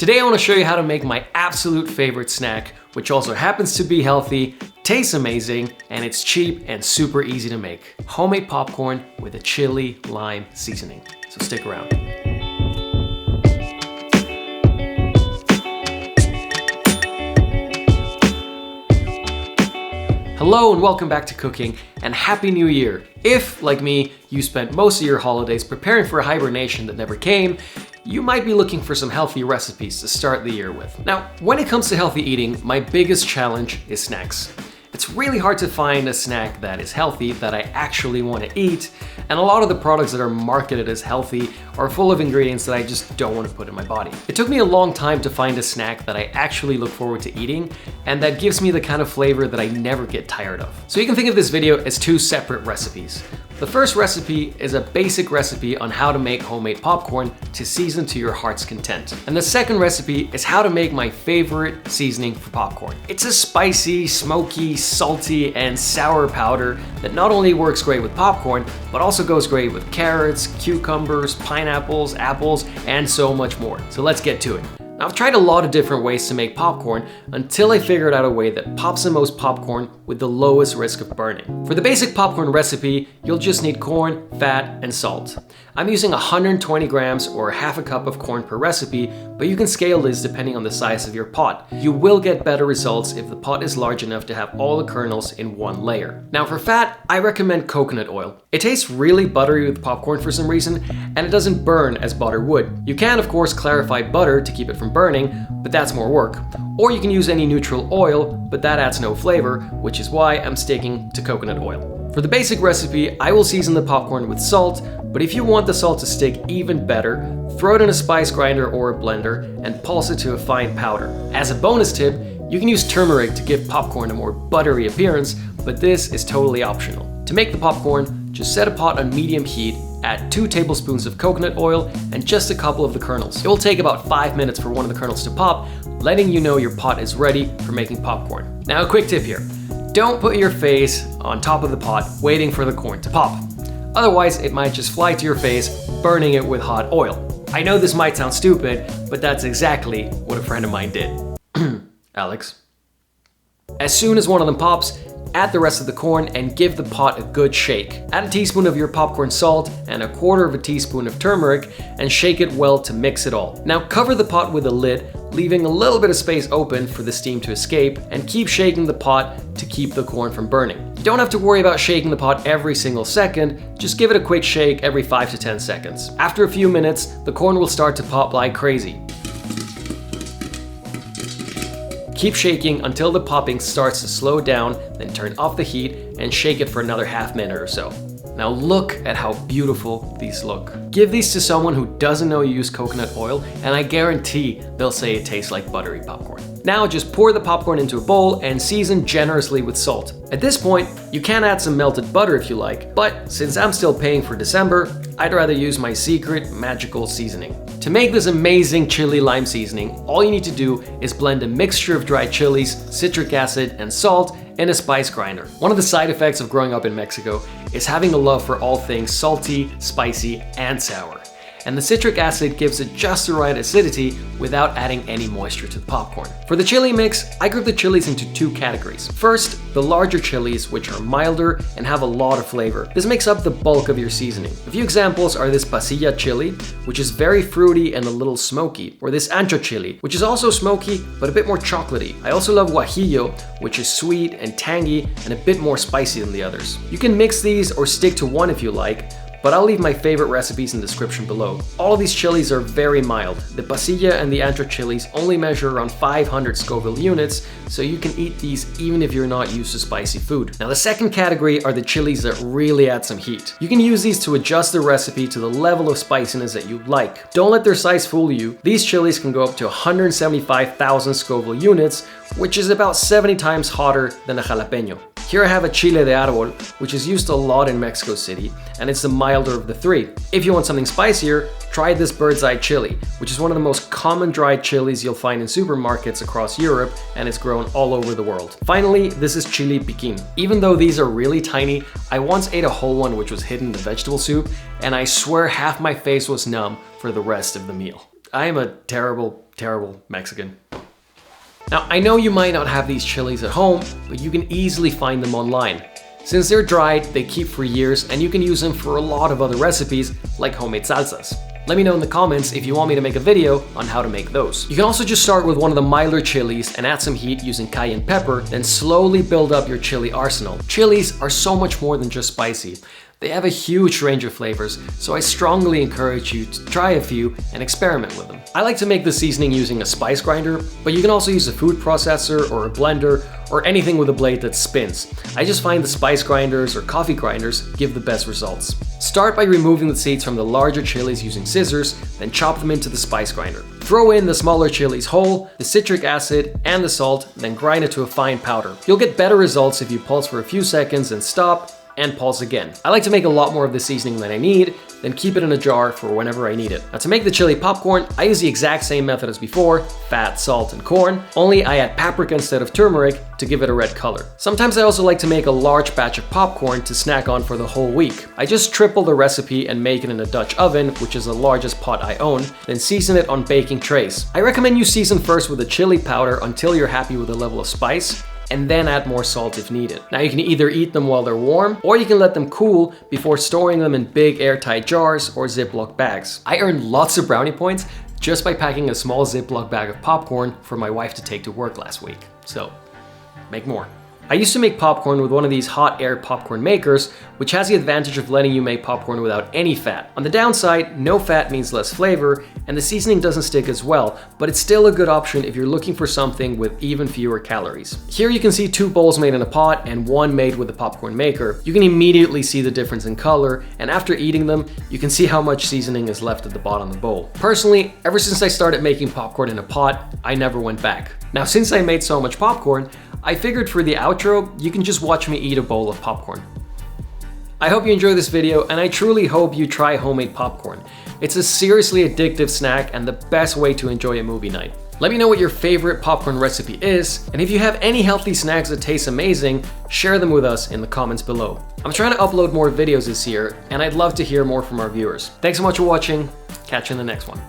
Today I want to show you how to make my absolute favorite snack, which also happens to be healthy, tastes amazing, and it's cheap and super easy to make. Homemade popcorn with a chili lime seasoning. So stick around. Hello and welcome back to cooking, and Happy New Year! If, like me, you spent most of your holidays preparing for a hibernation that never came, you might be looking for some healthy recipes to start the year with. Now, when it comes to healthy eating, my biggest challenge is snacks. It's really hard to find a snack that is healthy that I actually want to eat, and a lot of the products that are marketed as healthy are full of ingredients that I just don't want to put in my body. It took me a long time to find a snack that I actually look forward to eating, and that gives me the kind of flavor that I never get tired of. So you can think of this video as two separate recipes. The first recipe is a basic recipe on how to make homemade popcorn to season to your heart's content. And the second recipe is how to make my favorite seasoning for popcorn. It's a spicy, smoky, salty, and sour powder that not only works great with popcorn, but also goes great with carrots, cucumbers, pineapples, apples, and so much more. So let's get to it. Now, I've tried a lot of different ways to make popcorn until I figured out a way that pops the most popcorn with the lowest risk of burning. For the basic popcorn recipe, you'll just need corn, fat, and salt. I'm using 120 grams or half a cup of corn per recipe, but you can scale this depending on the size of your pot. You will get better results if the pot is large enough to have all the kernels in one layer. Now for fat, I recommend coconut oil. It tastes really buttery with popcorn for some reason, and it doesn't burn as butter would. You can of course clarify butter to keep it from burning, but that's more work. Or you can use any neutral oil, but that adds no flavor, which is why I'm sticking to coconut oil. For the basic recipe, I will season the popcorn with salt, but if you want the salt to stick even better, throw it in a spice grinder or a blender and pulse it to a fine powder. As a bonus tip, you can use turmeric to give popcorn a more buttery appearance, but this is totally optional. To make the popcorn, just set a pot on medium heat, add 2 tablespoons of coconut oil and just a couple of the kernels. It will take about 5 minutes for one of the kernels to pop, letting you know your pot is ready for making popcorn. Now a quick tip here. Don't put your face on top of the pot waiting for the corn to pop. Otherwise, it might just fly to your face, burning it with hot oil. I know this might sound stupid, but that's exactly what a friend of mine did. Alex. As soon as one of them pops, add the rest of the corn and give the pot a good shake. Add a teaspoon of your popcorn salt and a 1/4 teaspoon of turmeric and shake it well to mix it all. Now cover the pot with a lid, leaving a little bit of space open for the steam to escape, and keep shaking the pot to keep the corn from burning. You don't have to worry about shaking the pot every single second, just give it a quick shake every 5 to 10 seconds. After a few minutes, the corn will start to pop like crazy. Keep shaking until the popping starts to slow down, then turn off the heat and shake it for another half minute or so. Now look at how beautiful these look. Give these to someone who doesn't know you use coconut oil, and I guarantee they'll say it tastes like buttery popcorn. Now just pour the popcorn into a bowl and season generously with salt. At this point, you can add some melted butter if you like, but since I'm still paying for December, I'd rather use my secret magical seasoning. To make this amazing chili lime seasoning, all you need to do is blend a mixture of dried chilies, citric acid, and salt in a spice grinder. One of the side effects of growing up in Mexico is having a love for all things salty, spicy, and sour. And the citric acid gives it just the right acidity without adding any moisture to the popcorn. For the chili mix, I group the chilies into 2 categories. First, the larger chilies, which are milder and have a lot of flavor. This makes up the bulk of your seasoning. A few examples are this pasilla chili, which is very fruity and a little smoky, or this ancho chili, which is also smoky but a bit more chocolatey. I also love Guajillo, which is sweet and tangy and a bit more spicy than the others. You can mix these or stick to one if you like, but I'll leave my favorite recipes in the description below. All of these chilies are very mild. The pasilla and the ancho chilies only measure around 500 Scoville units, so you can eat these even if you're not used to spicy food. Now the second category are the chilies that really add some heat. You can use these to adjust the recipe to the level of spiciness that you like. Don't let their size fool you. These chilies can go up to 175,000 Scoville units, which is about 70 times hotter than a jalapeno. Here I have a chile de arbol, which is used a lot in Mexico City, and it's the milder of the 3. If you want something spicier, try this bird's eye chili, which is one of the most common dried chilies you'll find in supermarkets across Europe, and it's grown all over the world. Finally, this is chile pequin. Even though these are really tiny, I once ate a whole one which was hidden in the vegetable soup, and I swear half my face was numb for the rest of the meal. I am a terrible terrible Mexican. Now, I know you might not have these chilies at home, but you can easily find them online. Since they're dried, they keep for years, and you can use them for a lot of other recipes, like homemade salsas. Let me know in the comments if you want me to make a video on how to make those. You can also just start with one of the milder chilies and add some heat using cayenne pepper, then slowly build up your chili arsenal. Chilies are so much more than just spicy. They have a huge range of flavors, so I strongly encourage you to try a few and experiment with them. I like to make the seasoning using a spice grinder, but you can also use a food processor or a blender or anything with a blade that spins. I just find the spice grinders or coffee grinders give the best results. Start by removing the seeds from the larger chilies using scissors, then chop them into the spice grinder. Throw in the smaller chilies whole, the citric acid, and the salt, then grind it to a fine powder. You'll get better results if you pulse for a few seconds and stop, and pulse again. I like to make a lot more of the seasoning than I need, then keep it in a jar for whenever I need it. Now to make the chili popcorn, I use the exact same method as before, fat, salt, and corn, only I add paprika instead of turmeric to give it a red color. Sometimes I also like to make a large batch of popcorn to snack on for the whole week. I just triple the recipe and make it in a Dutch oven, which is the largest pot I own, then season it on baking trays. I recommend you season first with the chili powder until you're happy with the level of spice, and then add more salt if needed. Now you can either eat them while they're warm, or you can let them cool before storing them in big airtight jars or Ziploc bags. I earned lots of brownie points just by packing a small Ziploc bag of popcorn for my wife to take to work last week. So, make more. I used to make popcorn with one of these hot air popcorn makers, which has the advantage of letting you make popcorn without any fat. On the downside, no fat means less flavor, and the seasoning doesn't stick as well, but it's still a good option if you're looking for something with even fewer calories. Here you can see 2 bowls made in a pot and 1 made with the popcorn maker. You can immediately see the difference in color, and after eating them, you can see how much seasoning is left at the bottom of the bowl. Personally, ever since I started making popcorn in a pot, I never went back. Now, since I made so much popcorn, I figured for the outro, you can just watch me eat a bowl of popcorn. I hope you enjoyed this video, and I truly hope you try homemade popcorn. It's a seriously addictive snack and the best way to enjoy a movie night. Let me know what your favorite popcorn recipe is, and if you have any healthy snacks that taste amazing, share them with us in the comments below. I'm trying to upload more videos this year, and I'd love to hear more from our viewers. Thanks so much for watching. Catch you in the next one.